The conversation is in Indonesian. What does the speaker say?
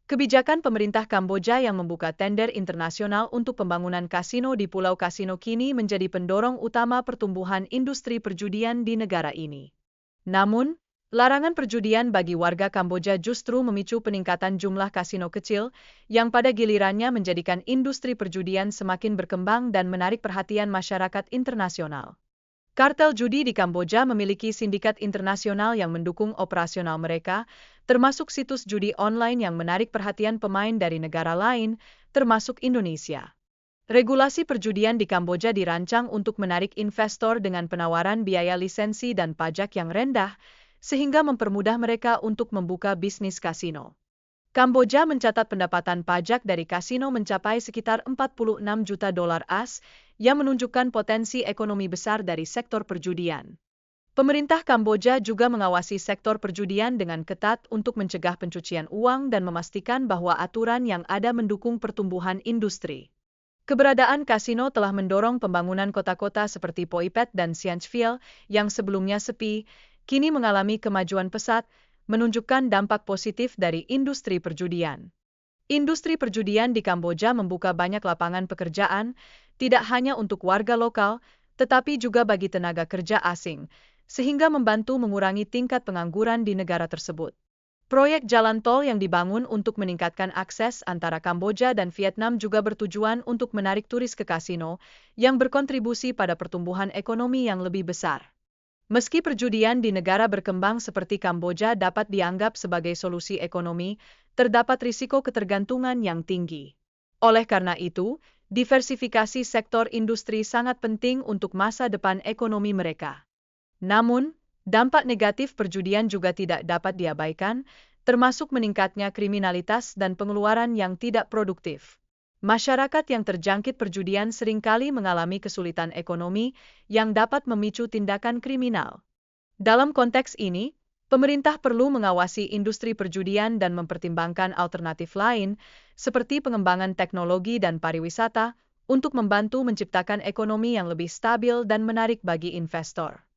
Kebijakan pemerintah Kamboja yang membuka tender internasional untuk pembangunan kasino di Pulau Kasino kini menjadi pendorong utama pertumbuhan industri perjudian di negara ini. Namun, larangan perjudian bagi warga Kamboja justru memicu peningkatan jumlah kasino kecil, yang pada gilirannya menjadikan industri perjudian semakin berkembang dan menarik perhatian masyarakat internasional. Kartel judi di Kamboja memiliki sindikat internasional yang mendukung operasional mereka, termasuk situs judi online yang menarik perhatian pemain dari negara lain, termasuk Indonesia. Regulasi perjudian di Kamboja dirancang untuk menarik investor dengan penawaran biaya lisensi dan pajak yang rendah, sehingga mempermudah mereka untuk membuka bisnis kasino. Kamboja mencatat pendapatan pajak dari kasino mencapai sekitar 46 juta dolar AS, yang menunjukkan potensi ekonomi besar dari sektor perjudian. Pemerintah Kamboja juga mengawasi sektor perjudian dengan ketat untuk mencegah pencucian uang dan memastikan bahwa aturan yang ada mendukung pertumbuhan industri. Keberadaan kasino telah mendorong pembangunan kota-kota seperti Poipet dan Sihanoukville yang sebelumnya sepi, kini mengalami kemajuan pesat, menunjukkan dampak positif dari industri perjudian. Industri perjudian di Kamboja membuka banyak lapangan pekerjaan, tidak hanya untuk warga lokal, tetapi juga bagi tenaga kerja asing, sehingga membantu mengurangi tingkat pengangguran di negara tersebut. Proyek jalan tol yang dibangun untuk meningkatkan akses antara Kamboja dan Vietnam juga bertujuan untuk menarik turis ke kasino, yang berkontribusi pada pertumbuhan ekonomi yang lebih besar. Meski perjudian di negara berkembang seperti Kamboja dapat dianggap sebagai solusi ekonomi, terdapat risiko ketergantungan yang tinggi. Oleh karena itu, diversifikasi sektor industri sangat penting untuk masa depan ekonomi mereka. Namun, dampak negatif perjudian juga tidak dapat diabaikan, termasuk meningkatnya kriminalitas dan pengeluaran yang tidak produktif. Masyarakat yang terjangkit perjudian seringkali mengalami kesulitan ekonomi yang dapat memicu tindakan kriminal. Dalam konteks ini, pemerintah perlu mengawasi industri perjudian dan mempertimbangkan alternatif lain, seperti pengembangan teknologi dan pariwisata, untuk membantu menciptakan ekonomi yang lebih stabil dan menarik bagi investor.